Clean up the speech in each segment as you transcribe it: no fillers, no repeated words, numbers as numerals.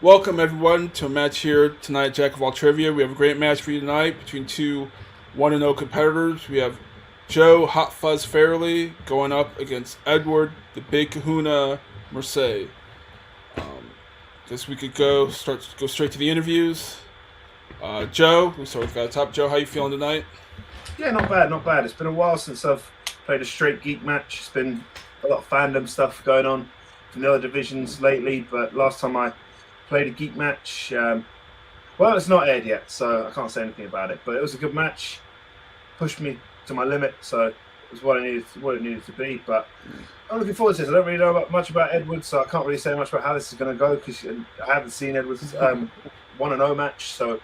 Welcome everyone to a match here tonight, Jack of All Trivia. We have a great match for you tonight between two 1-0 competitors. We have Joe Hot Fuzz Fairley going up against Edward the Big Kahuna Mercedes. Guess we could go straight to the interviews. Joe, we start with the guy at the top. Joe, how you feeling tonight? Yeah, not bad, not bad. It's been a while since I've played a straight geek match. It's been a lot of fandom stuff going on from the other divisions lately, but last time I played a geek match, well, it's not aired yet, so I can't say anything about it. But it was a good match, pushed me to my limit, so it was what it needed to be. But I'm looking forward to this. I don't really know much about Edwards, so I can't really say much about how this is going to go because I haven't seen Edwards 1-0 match, so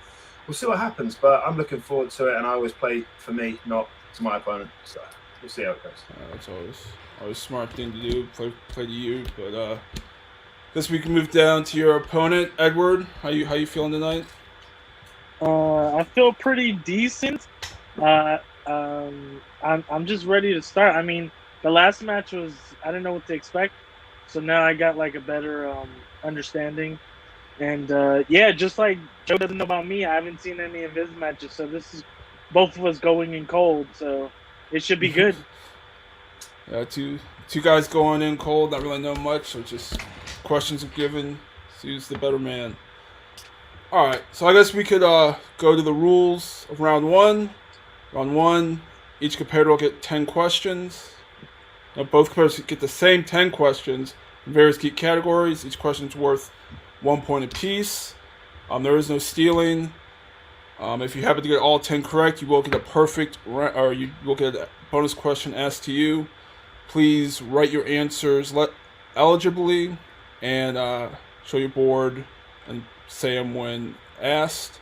we'll see what happens. But I'm looking forward to it, and I always play for me, not to my opponent. So we'll see how it goes. That's always a smart thing to do. Play to you, but this week we move down to your opponent, Edward. How you feeling tonight? I feel pretty decent. I'm just ready to start. I mean, the last match was I didn't know what to expect, so now I got like a better understanding. And yeah, just like Joe doesn't know about me, I haven't seen any of his matches, so this is both of us going in cold, so it should be good. Two guys going in cold, not really know much, so just questions are given. See who's the better man. All right, so I guess we could go to the rules of round one. Round one, each competitor will get 10 questions. Now both competitors get the same 10 questions in various geek categories. Each question is worth 1 point apiece. There is no stealing. If you happen to get all 10 correct, you will get a perfect, or you will get a bonus question asked to you. Please write your answers eligibly and show your board and say them when asked.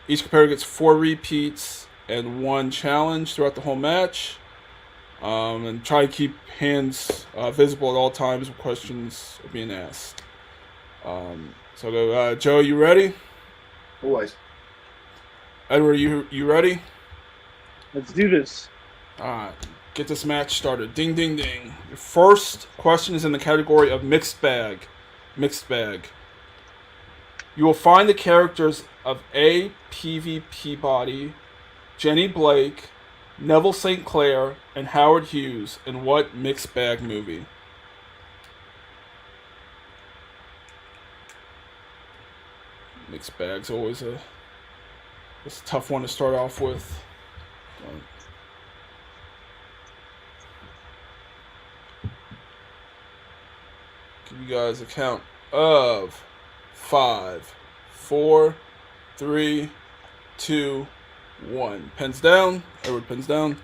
Each competitor gets 4 repeats and 1 challenge throughout the whole match. And try to keep hands visible at all times when questions are being asked. So go, Joe, you ready? Always. Edward, you ready? Let's do this. Alright, get this match started. Ding, ding, ding. Your first question is in the category of mixed bag. Mixed bag. You will find the characters of A. P.V. Peabody, Jenny Blake, Neville St. Clair, and Howard Hughes in what mixed bag movie? Mixed bag's always it's a tough one to start off with. Give you guys a count of 5, 4, 3, 2, 1. Pens down. Edward, pens down.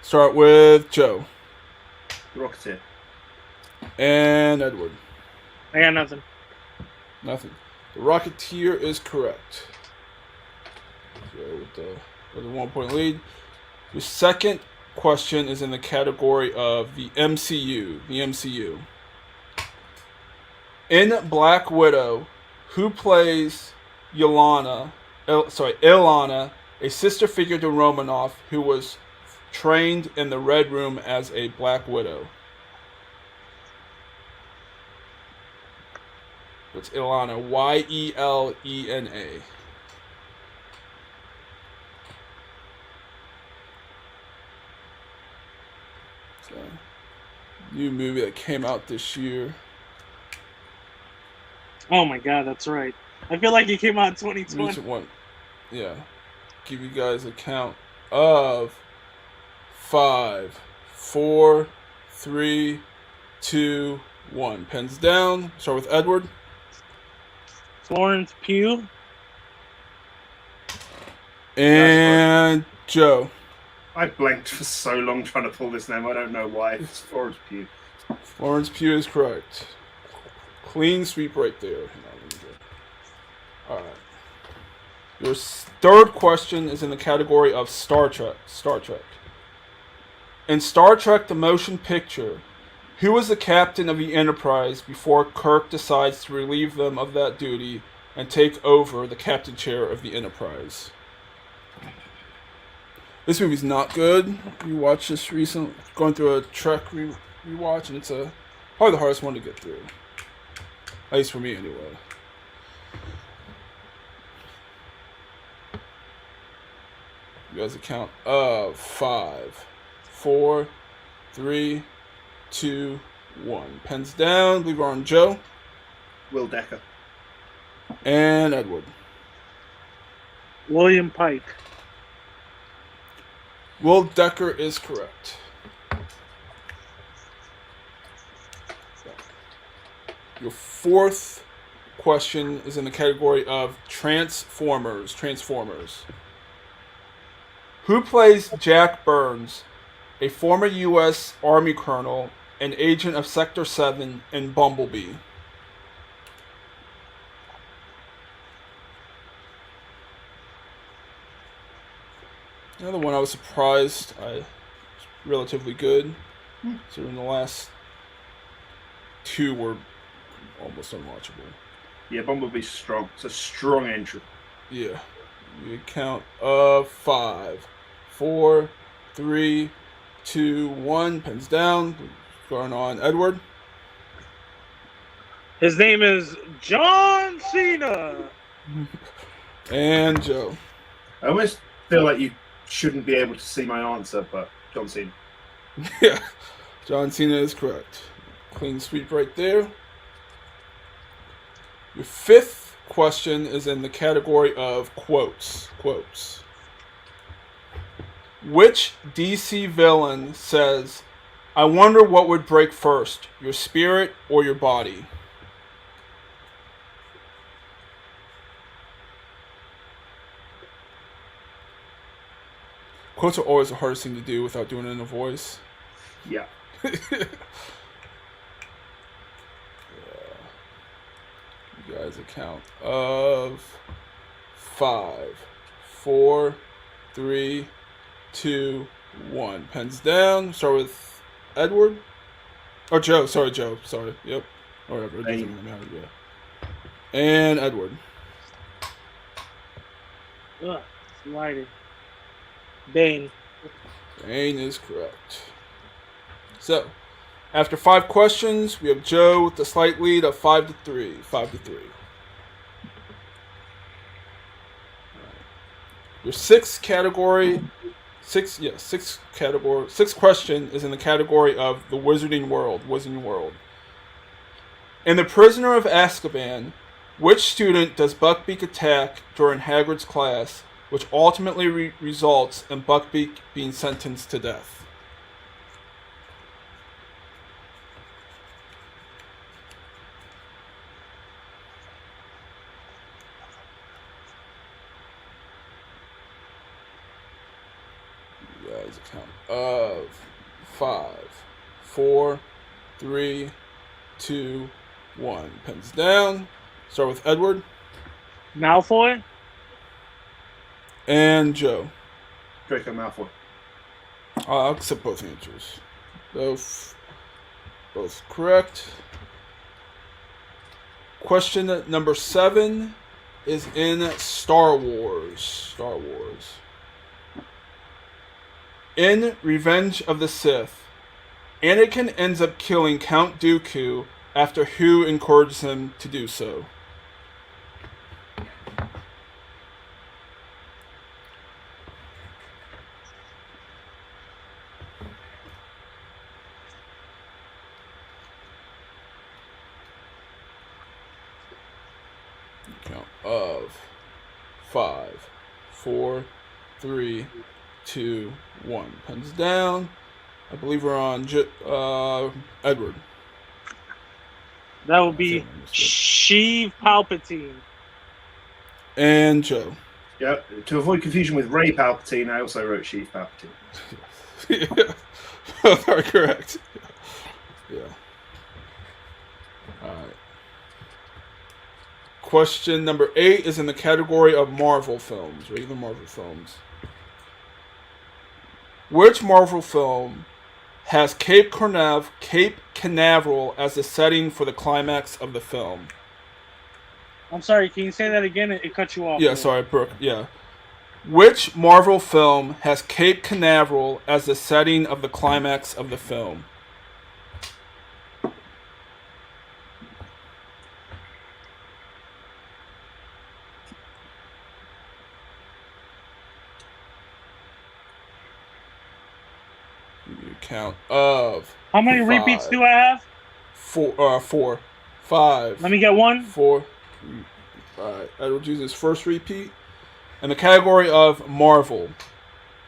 Start with Joe. Rocketeer. And Edward. I got nothing. Nothing. The Rocketeer is correct. So with the 1 point lead. Your second question is in the category of the MCU. The MCU. In Black Widow, who plays Ilana, a sister figure to Romanoff who was trained in the Red Room as a Black Widow? It's Ilana, Yelena. It's a new movie that came out this year. Oh my god, that's right. I feel like it came out in 2020. Recent one. Yeah. Give you guys a count of 5, 4, 3, 2, 1. Pens down. Start with Edward. Florence Pugh. And Joe. I blanked for so long trying to pull this name. I don't know why. It's Florence Pugh. Florence Pugh is correct. Clean sweep right there. Alright. Your third question is in the category of Star Trek. Star Trek. In Star Trek the Motion Picture, who was the captain of the Enterprise before Kirk decides to relieve them of that duty and take over the captain chair of the Enterprise? This movie's not good. We watched this recently, going through a Trek rewatch, and it's probably the hardest one to get through. At least for me, anyway. You guys account of 5, 4, 3, 2, 1. Pens down. Believe we're on Joe Will Decker. and Edward. William Pike. Will Decker is correct. Your fourth question is in the category of Transformers. Transformers. Who plays Jack Burns, a former U.S. Army colonel, an agent of Sector 7 in Bumblebee? Another one I was surprised I was relatively good. So in the last two were almost unwatchable. Yeah, Bumblebee's strong. It's a strong entry. Yeah. You count of 5, 4, 3, 2, 1. Pens down. Going on Edward. His name is John Cena. And Joe. I almost feel like you shouldn't be able to see my answer, but John Cena. Yeah. John Cena is correct. Clean sweep right there. Your fifth question is in the category of quotes. Quotes. Which DC villain says, "I wonder what would break first, your spirit or your body"? Quotes are always the hardest thing to do without doing it in a voice. Yeah. You guys account of 5, 4, 3, 2, 1. Pens down. Start with Edward. Or Joe. Sorry, Joe. Sorry. Yep. Or whatever. It doesn't really matter. Yeah. And Edward. Ugh, it's lighting. Bane. Bane is correct. So, after 5 questions, we have Joe with the slight lead of 5-3. 5-3. Your sixth question is in the category of the Wizarding World. Wizarding World. In The Prisoner of Azkaban, which student does Buckbeak attack during Hagrid's class, which ultimately results in Buckbeak being sentenced to death? You guys count of 5, 4, 3, 2, 1. Pens down. Start with Edward. Malfoy. And Joe. Draco Malfoy. I'll accept both answers. Both correct. Question number 7 is in Star Wars. Star Wars. In Revenge of the Sith, Anakin ends up killing Count Dooku after who encourages him to do so? Count of 5, 4, 3, 2, 1. Pens down. I believe we're on Edward. That would be Sheev Palpatine. And Joe. Yeah. To avoid confusion with Ray Palpatine, I also wrote Sheev Palpatine. Yeah. Both are correct. Yeah. Alright. Question number 8 is in the category of Marvel films, regular Marvel films. Which Marvel film has Cape Canaveral as the setting for the climax of the film? I'm sorry, can you say that again? It cut you off. Yeah, sorry, Brooke. Yeah. Which Marvel film has Cape Canaveral as the setting of the climax of the film? you a count of How many repeats 5, do I have? 4, 5. Let me get one. 4. Alright, Edward uses first repeat. In the category of Marvel,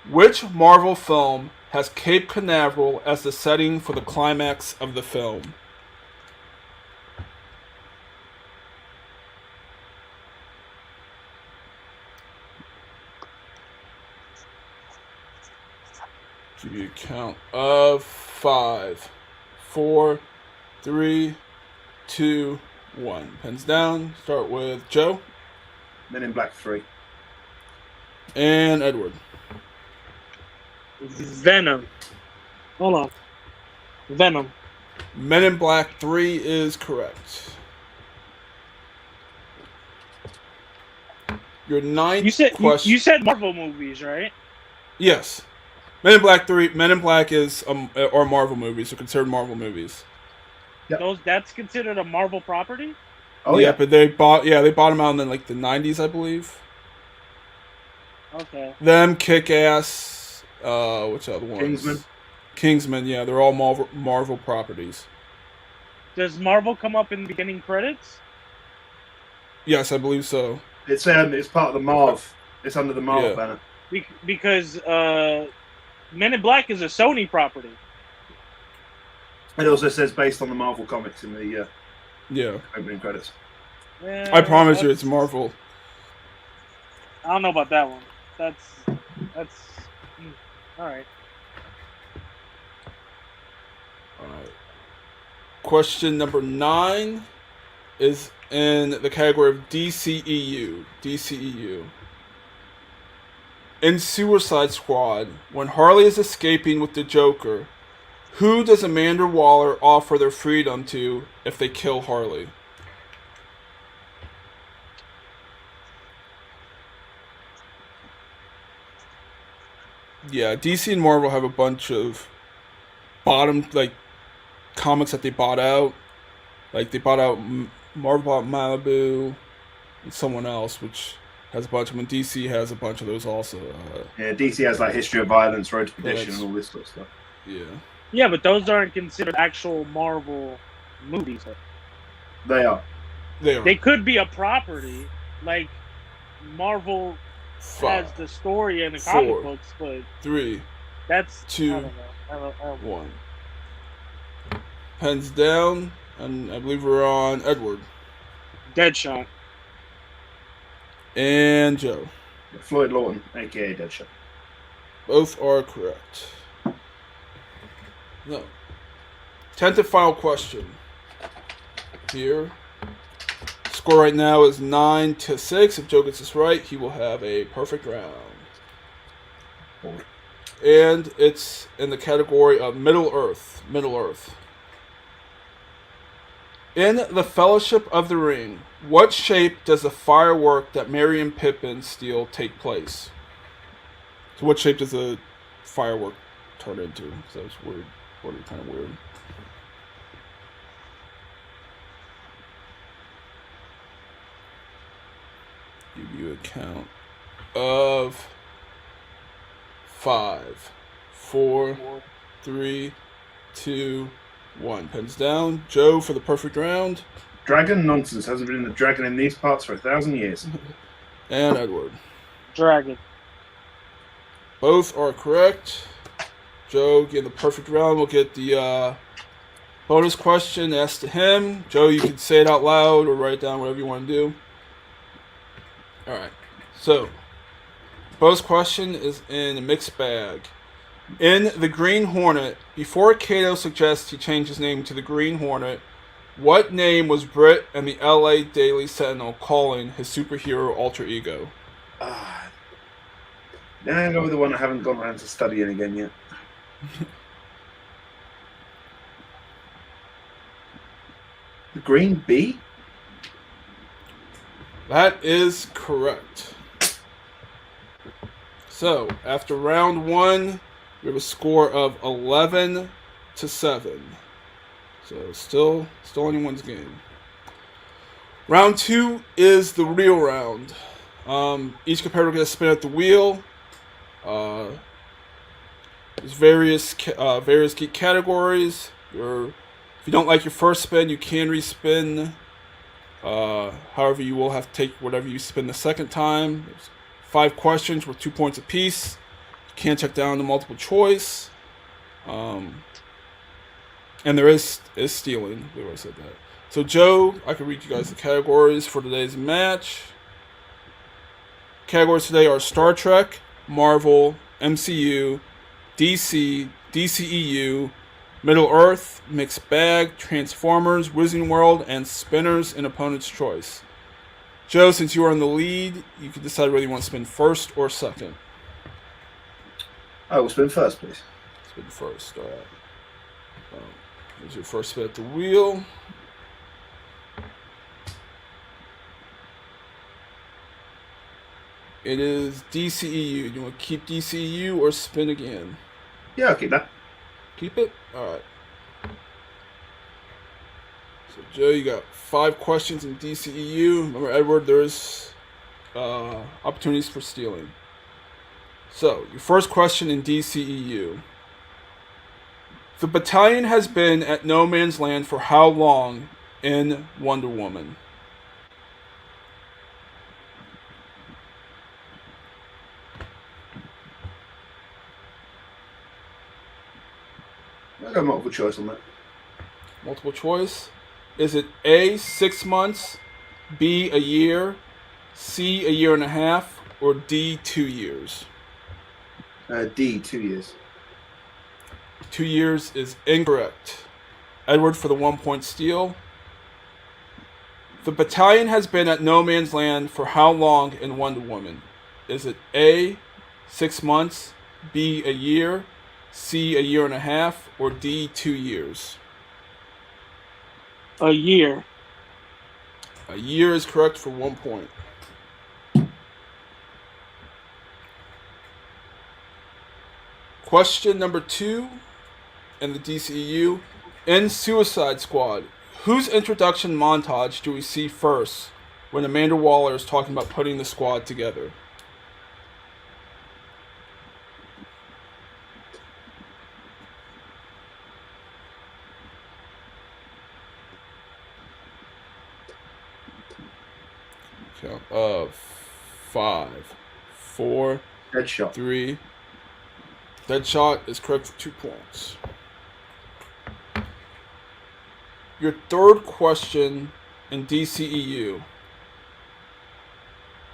which Marvel film has Cape Canaveral as the setting for the climax of the film? Give you a count of 5, 4, 3, 2, 1. Pens down. Start with Joe. Men in Black 3. And Edward. Venom. Hold on. Venom. Men in Black 3 is correct. Your ninth question. You said Marvel movies, right? Yes. Men in Black 3. Men in Black is or Marvel movies. They're considered Marvel movies. Yep. That's considered a Marvel property? Oh yeah, yeah. but they bought them out in the 90s, I believe. Okay. Them, Kick-Ass, what's the other ones? Kingsman, yeah, they're all Marvel properties. Does Marvel come up in the beginning credits? Yes, I believe so. It's part of the Marv. It's under the Marv banner. Because Men in Black is a Sony property. It also says based on the Marvel comics in the Yeah. opening credits. I promise you, it's Marvel. I don't know about that one. That's all right. All right. Question number 9 is in the category of DCEU. DCEU. In Suicide Squad, when Harley is escaping with the Joker, who does Amanda Waller offer their freedom to if they kill Harley? Yeah, DC and Marvel have a bunch of comics that they bought out. Like they bought out Marvel bought Malibu and someone else, which has a bunch of them. DC has a bunch of those also. Yeah, DC has like History of Violence, Road to Perdition, and all this sort of stuff. Yeah. Yeah, but those aren't considered actual Marvel movies. They are. They could be a property, like Marvel 5, has the story in the 4, comic books, but 3, that's 2, I don't know. 1. Pens down, and I believe we're on Edward. Deadshot. And Joe. Floyd Lawton, aka Deadshot. Both are correct. No. 10th and final question. Here. Score right now is 9-6. If Joe gets this right, he will have a perfect round. And it's in the category of Middle Earth. Middle Earth. In the Fellowship of the Ring, what shape does the firework that Merry and Pippin steal take place? So what shape does the firework turn into? So it's weird. Kind of weird. Give you a count of 5, 4, 3, 2, 1. Pens down. Joe for the perfect round. Dragon nonsense. Hasn't been in the dragon in these parts for 1,000 years. And Edward. Dragon. Both are correct. Joe getting the perfect round. We'll get the bonus question asked to him. Joe, you can say it out loud or write it down, whatever you want to do. Alright. So, bonus question is in a mixed bag. In The Green Hornet, before Kato suggests he change his name to The Green Hornet, what name was Britt and the LA Daily Sentinel calling his superhero alter ego? Now I go with the one I haven't gone around to studying again yet. The Green Bee? That is correct. So, after round 1, we have a score of 11-7. So, still anyone's game. Round 2 is the real round. Each competitor gets to spin at the wheel. There's various geek categories. If you don't like your first spin, you can respin. However, you will have to take whatever you spin the second time. There's 5 questions with 2 points apiece. You can check down the multiple choice. And there is stealing. We already said that. So Joe, I can read you guys the categories for today's match. Categories today are Star Trek, Marvel, MCU, DC, DCEU, Middle Earth, Mixed Bag, Transformers, Wizarding World, and Spinners in Opponent's Choice. Joe, since you are in the lead, you can decide whether you want to spin first or second. I will spin first, please. Spin first, alright. Here's your first spin at the wheel. It is DCEU. Do you want to keep DCEU or spin again? Yeah, I'll keep that. Keep it? Alright. So, Joe, you got 5 questions in DCEU. Remember, Edward, there's opportunities for stealing. So, your first question in DCEU. The battalion has been at no man's land for how long in Wonder Woman? I'll go multiple choice on that. Multiple choice. Is it A, 6 months, B, a year, C, a year and a half, or D, 2 years? D, 2 years. 2 years is incorrect. Edward for the 1 point steal. The battalion has been at no man's land for how long in Wonder Woman? Is it A, 6 months, B, a year, C, a year and a half, or D, 2 years? A year. A year is correct for 1 point. Question number 2 in the DCEU. In Suicide Squad, whose introduction montage do we see first when Amanda Waller is talking about putting the squad together? Count of 5, 4, Headshot. 3. Deadshot is correct for 2 points. Your third question in DCEU.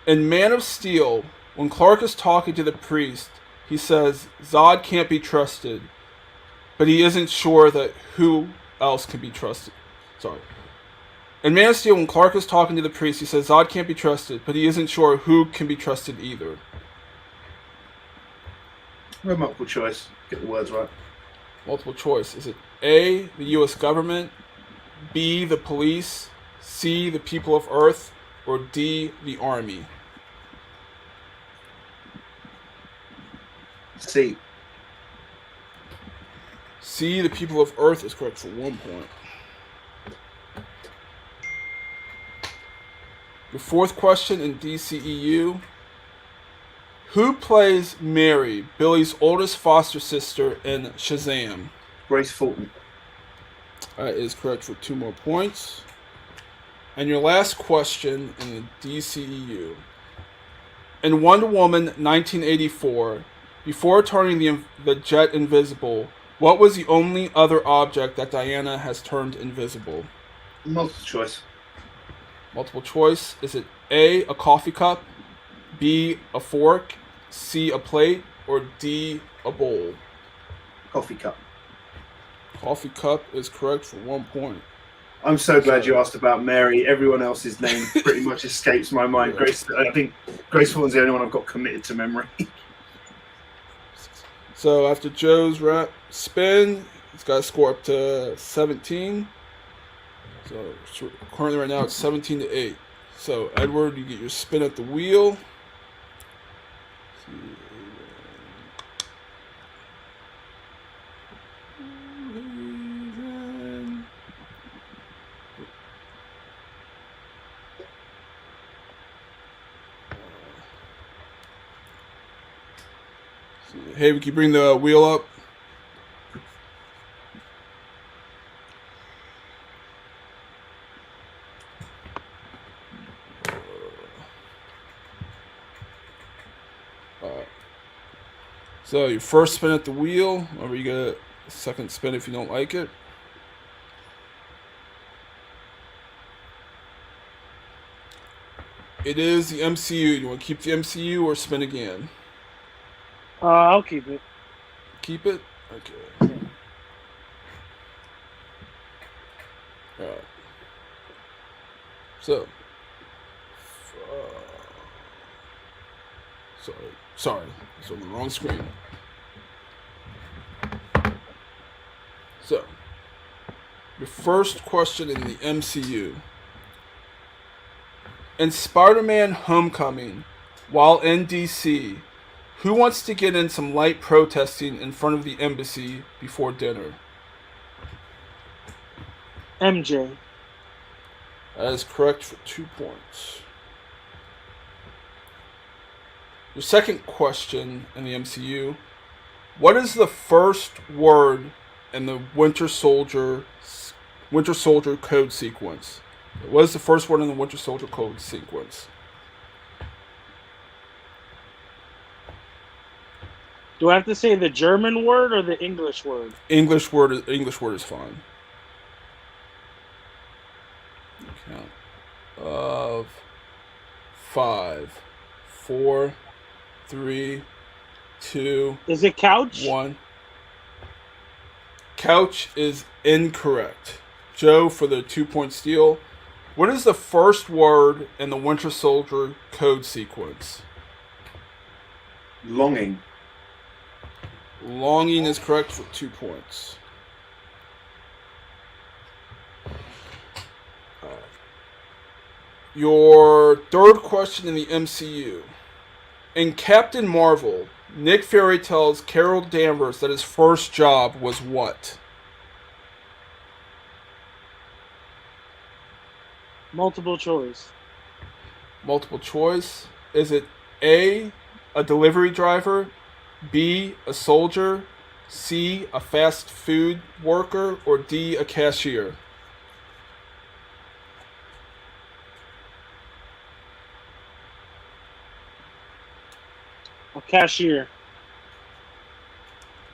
In Man of Steel, when Clark is talking to the priest, he says Zod can't be trusted, but he isn't sure that who else can be trusted. Sorry. In Man of Steel, when Clark is talking to the priest, he says Zod can't be trusted, but he isn't sure who can be trusted either. Well, multiple choice. Get the words right. Multiple choice. Is it A, the U.S. government, B, the police, C, the people of Earth, or D, the army? C. C, the people of Earth is correct for 1 point. Your fourth question in DCEU. Who plays Mary, Billy's oldest foster sister, in Shazam? Grace Fulton. That is correct for 2 more points. And your last question in the DCEU. In Wonder Woman 1984, before turning the jet invisible, what was the only other object that Diana has turned invisible? Multiple choice. Multiple choice. Is it A, a coffee cup, B, a fork, C, a plate, or D, a bowl? Coffee cup. Coffee cup is correct for 1 point. I'm so glad you asked about Mary. Everyone else's name pretty much escapes my mind. Yeah. Grace. I think Grace Fulton's the only one I've got committed to memory. So after Joe's spin, he's got to score up to 17. So currently right now it's 17-8. So Edward, you get your spin at the wheel. Hey, we can bring the wheel up. So your first spin at the wheel, or you get a second spin if you don't like it. It is the MCU. You want to keep the MCU or spin again? I'll keep it. Keep it? Okay. Alright. So. Sorry. It's on the wrong screen. So. Your first question in the MCU. In Spider-Man Homecoming, while in DC, who wants to get in some light protesting in front of the embassy before dinner? MJ. That is correct for 2 points. Your second question in the MCU. What is the first word in the Winter Soldier code sequence? What is the first word in the Winter Soldier code sequence? Do I have to say the German word or the English word? English word is fine. Count of 5, 4, 3, 2. Is it couch? 1. Couch is incorrect. Joe for the 2-point steal. What is the first word in the Winter Soldier code sequence? Longing. Longing is correct for 2 points. Your third question in the MCU. In Captain Marvel, Nick Fury tells Carol Danvers that his first job was what? Multiple choice. Multiple choice. Is it A, a delivery driver, B, a soldier, C, a fast food worker, or D, a cashier? A cashier.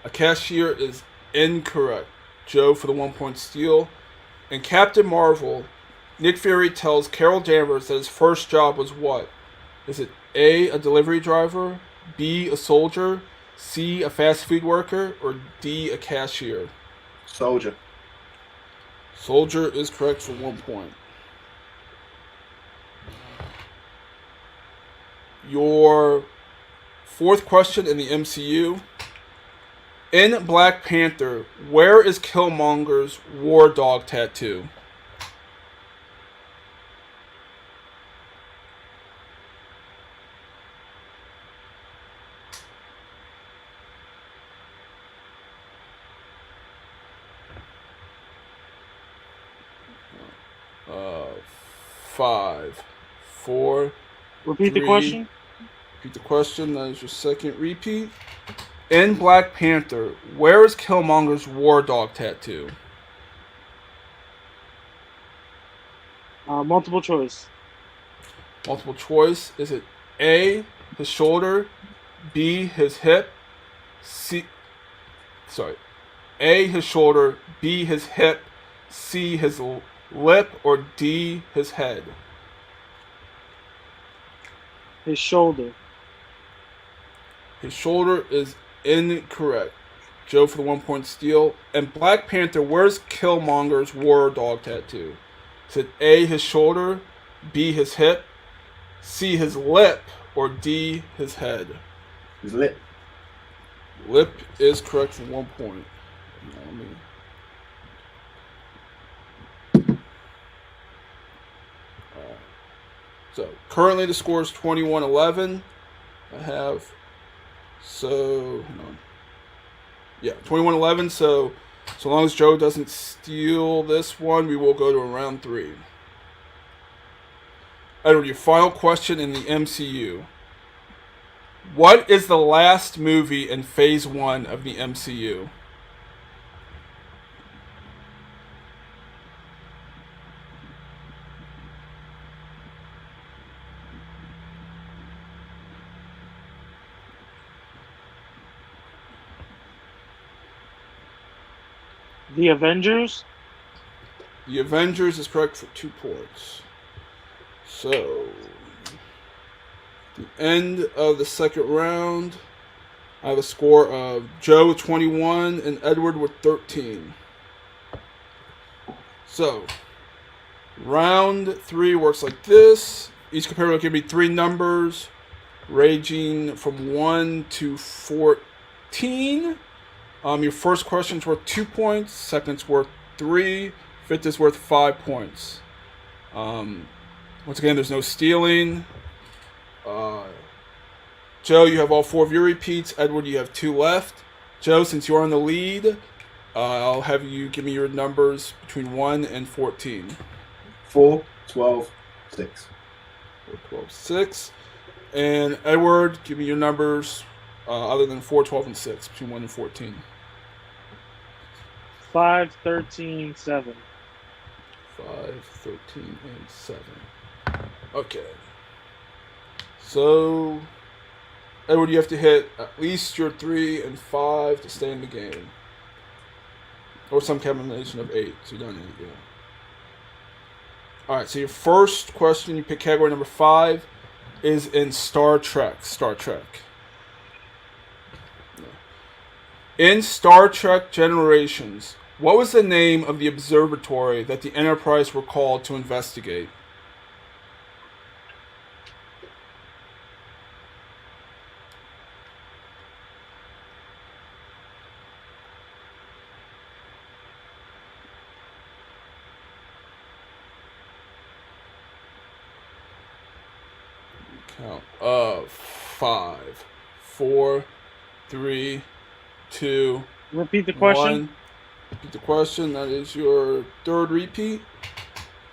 A cashier is incorrect. Joe for the 1-point steal. In Captain Marvel, Nick Fury tells Carol Danvers that his first job was what? Is it A, a delivery driver, B, a soldier, C, a fast food worker, or D, a cashier? Soldier. Soldier is correct for 1 point. Your fourth question in the MCU. In Black Panther, where is Killmonger's War Dog tattoo? Uh, 5, 4. Repeat 3. the question. Repeat the question. That is your second repeat. In Black Panther, where is Killmonger's War Dog tattoo? Multiple choice. Multiple choice. Is it A, his shoulder, B, his hip, A, his shoulder, B, his hip, C, his lip, or D, his head? His shoulder. His shoulder is incorrect. Joe for the 1-point steal. And Black Panther, where's Killmonger's War Dog tattoo? Is it A, his shoulder, B, his hip, C, his lip, or D, his head? His lip. Lip is correct for 1 point. So currently the score is 21-11. I have 21-11. So long as Joe doesn't steal this one, we will go to round 3. Edward, your final question in the MCU. What is the last movie in Phase 1 of the MCU? The Avengers. The Avengers is correct for 2 points. So, the end of the second round, I have a score of Joe with 21 and Edward with 13. So, round 3 works like this. Each competitor will give me 3 numbers, ranging from 1 to 14. Your first question's worth 2 points, second's worth 3, fifth is worth 5 points. Once again, there's no stealing. Joe, you have all 4 of your repeats. Edward, you have 2 left. Joe, since you're in the lead, I'll have you give me your numbers between 1 and 14. 4, 12, 6. 4, 12, 6. And Edward, give me your numbers other than 4, 12, and 6, between 1 and 14. 5, 13, 7. 5, 13, and 7. Okay. So, Edward, you have to hit at least your 3 and 5 to stay in the game. Or some combination of 8, so you're done 8, yeah. Alright, so your first question, you pick category number 5, is in Star Trek. Star Trek. In Star Trek Generations, what was the name of the observatory that the Enterprise were called to investigate? Count of 5, 4, 3, 2, Repeat the question. 1. Repeat the question. That is your third repeat.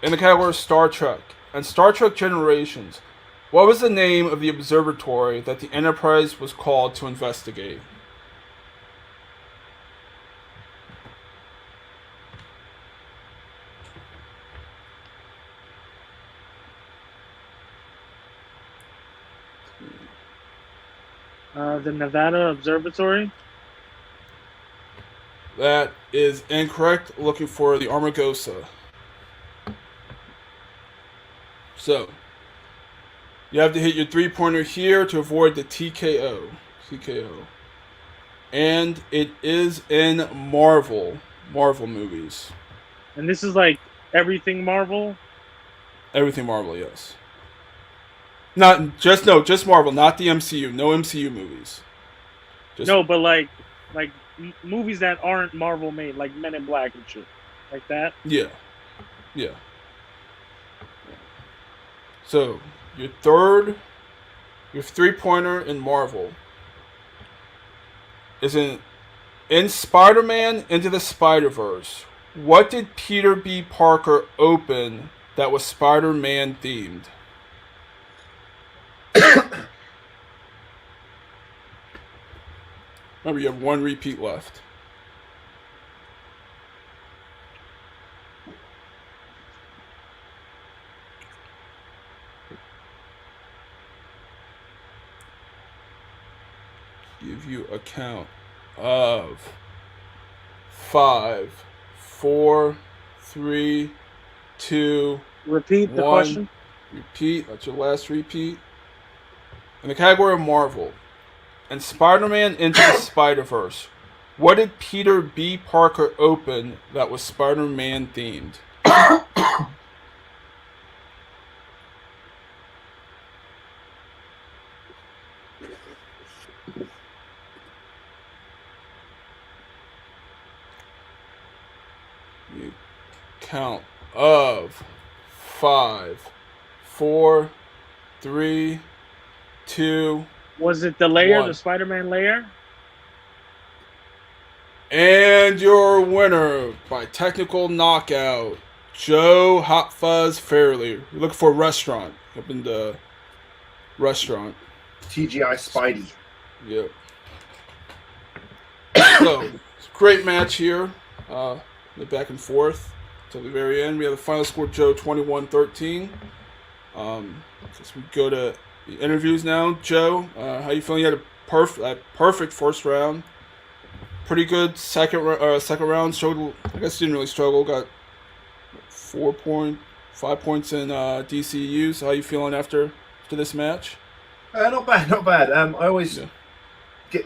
In the category of Star Trek. And Star Trek Generations, what was the name of the observatory that the Enterprise was called to investigate? The Nevada Observatory. That is incorrect. Looking for the Armagosa. So, you have to hit your 3-pointer here to avoid the TKO. And it is in Marvel movies. And this is like everything Marvel. Everything Marvel, yes. Just Marvel, not the MCU. No MCU movies. No, but like movies that aren't Marvel made, like Men in Black and shit, like that. Yeah. So your 3-pointer in Marvel is in Spider-Man Into the Spider-Verse. What did Peter B. Parker open that was Spider-Man themed? Remember, you have 1 repeat left. Give you a count of 5, 4, 3, 2, Repeat the 1. question. Repeat. That's your last repeat. In the category of Marvel, and Spider-Man Into the Spider-Verse, what did Peter B. Parker open that was Spider-Man themed? You count of 5, 4, 3, 2. Was it the layer, 1. the Spider-Man layer? And your winner by technical knockout, Joe Hot Fuzz Fairley. We're looking for a restaurant. Up in the restaurant. TGI Spidey. Yep. So, it's a great match here. The back and forth till the very end. We have the final score, Joe 21-13. As we go to the interviews now, Joe, how you feeling? You had a perfect first round. pretty good second round. Struggled, I guess didn't really struggle. Got 5 points in DCU. So how you feeling after this match? Not bad, not bad. I always Yeah.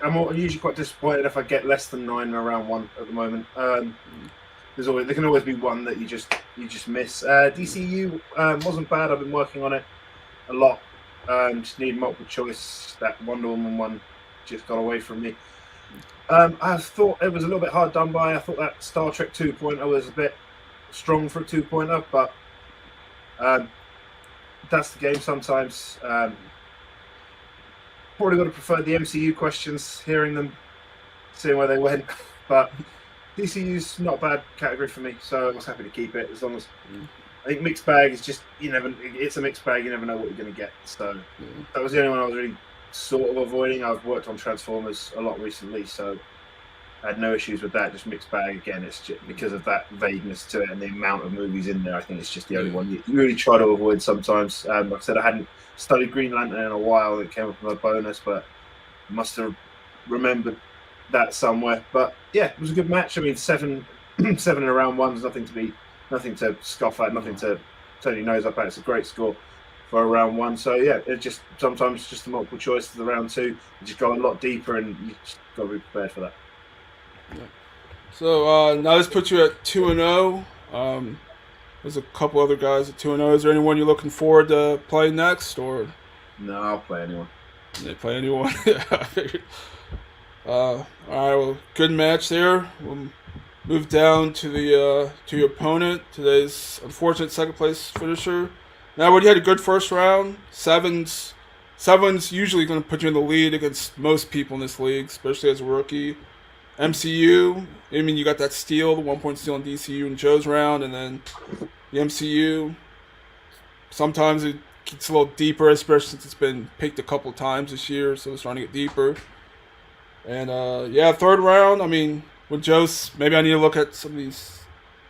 I'm usually quite disappointed if I get less than 9 in round 1 at the moment. There can always be one that you just miss. DCU wasn't bad. I've been working on it a lot. Just need multiple choice. That Wonder Woman one just got away from me. I thought it was a little bit hard done by. I thought that Star Trek 2-pointer was a bit strong for a 2-pointer, but that's the game sometimes. Probably would have preferred the MCU questions, hearing them, seeing where they went. But DCU's not a bad category for me, so I was happy to keep it as long as. I think mixed bag is just it's a mixed bag. You never know what you're going to get. So that was the only one I was really sort of avoiding. I've worked on Transformers a lot recently, so I had no issues with that. Just mixed bag again. It's just because of that vagueness to it and the amount of movies in there. I think it's just the only one you really try to avoid sometimes. Like I said, I hadn't studied Green Lantern in a while. It came up with a bonus, but I must have remembered that somewhere. But yeah, it was a good match. I mean, seven in a round 1 is nothing to scoff at, nothing to turn your nose up at. It's a great score for a round 1. So yeah, it just sometimes just the multiple choice to the round 2. You just go a lot deeper, and you just got to be prepared for that. Yeah. So now this puts you at 2-0. There's a couple other guys at 2-0. Is there anyone you're looking forward to play next, or? No, I'll play anyone. They play anyone. I figured. All right. Well, good match there. We'll move down to the to your opponent. Today's unfortunate second place finisher. Now, when you had a good first round, Seven's usually going to put you in the lead against most people in this league, especially as a rookie. MCU, I mean, you got that steal, the 1 point steal in DCU in Joe's round, and then the MCU. Sometimes it gets a little deeper, especially since it's been picked a couple times this year, so it's starting to get deeper. And third round, I mean, with Joe's, maybe I need to look at some of these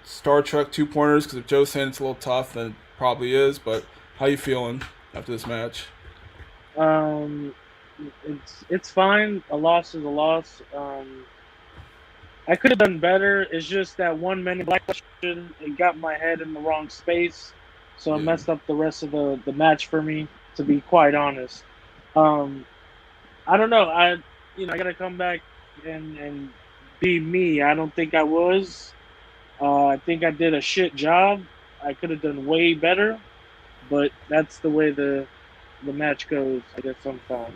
Star Trek 2-pointers, because if Joe's saying it's a little tough, then it probably is. But how you feeling after this match? It's fine. A loss is a loss. I could have done better. It's just that one Men in Black question, it got my head in the wrong space, so it messed up the rest of the match for me, to be quite honest. I don't know. I gotta come back and be me. I don't think I was. I think I did a shit job. I could have done way better, but that's the way the match goes, I guess, sometimes.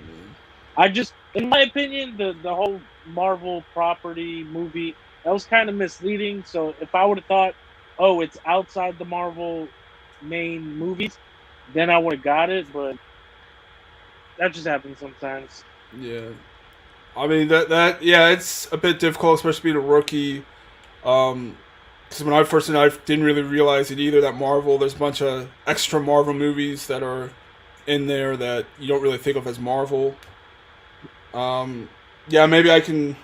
I just, in my opinion, the whole Marvel property movie, that was kind of misleading. So if I would have thought, oh, it's outside the Marvel main movies, then I would have got it. But that just happens sometimes. Yeah, I mean it's a bit difficult, especially being a rookie. Because when I first did, I didn't really realize it either. That there's a bunch of extra Marvel movies that are in there that you don't really think of as Marvel. Maybe I can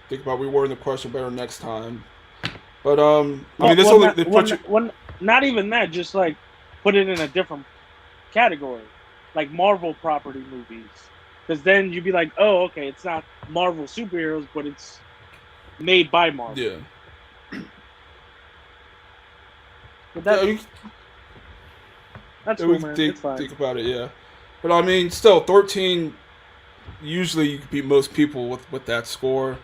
think about rewording the question better next time. But not even that, just like put it in a different category, like Marvel property movies, because then you'd be like, oh, okay, it's not Marvel superheroes, but it's made by Marvel. Yeah. But that's cool, man. It's fine. Think about it, yeah. But I mean, still, 13. Usually, you can beat most people with that score.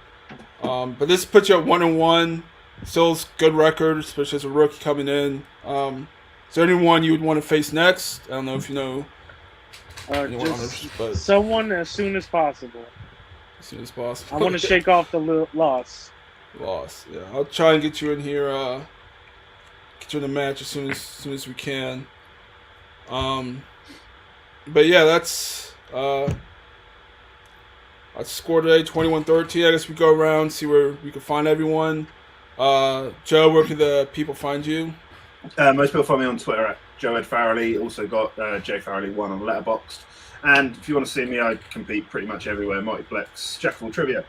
But this puts you at 1-1. Still good record, especially as a rookie coming in. Is there anyone you would want to face next? I don't know if you know. Just someone as soon as possible. As soon as possible. I want to shake off the loss. Yeah. I'll try and get you in here. Get you in the match as soon as we can. But yeah, that's score today, 21-13. I guess we go around, see where we can find everyone. Joe, where can the people find you? Most people find me on Twitter at Joe Ed Farrelly. Also got J Farrelly1 on Letterboxd. And if you want to see me, I compete pretty much everywhere. Multiplex, Jack of all Trivia,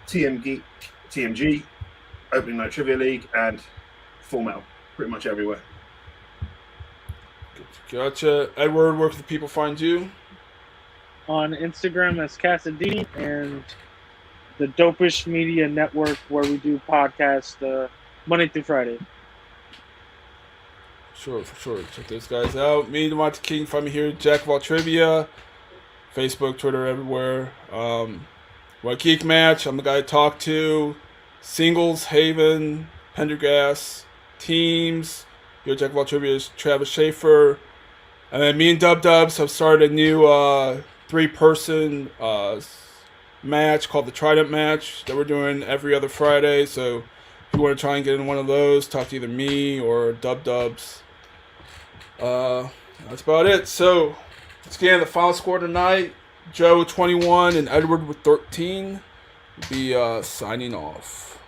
TMG, Opening Night Trivia League, and Full Metal. Pretty much everywhere. Gotcha. Edward, where can the people find you? On Instagram as Cassidy, and the Dopish Media Network, where we do podcasts Monday through Friday. Sure, for sure. Check those guys out. Me, Devontae King. Find me here, Jack of all Trivia. Facebook, Twitter, everywhere. What Geek Match, I'm the guy to talk to. Singles, Haven, Pendergast. Teams, your Jack of all Trivia is Travis Schaefer. And then me and Dub Dubs have started a new 3-person match called the Trident Match that we're doing every other Friday. So if you want to try and get in one of those, talk to either me or Dub Dubs. That's about it. So let's get into the final score tonight. Joe with 21 and Edward with 13 will be signing off.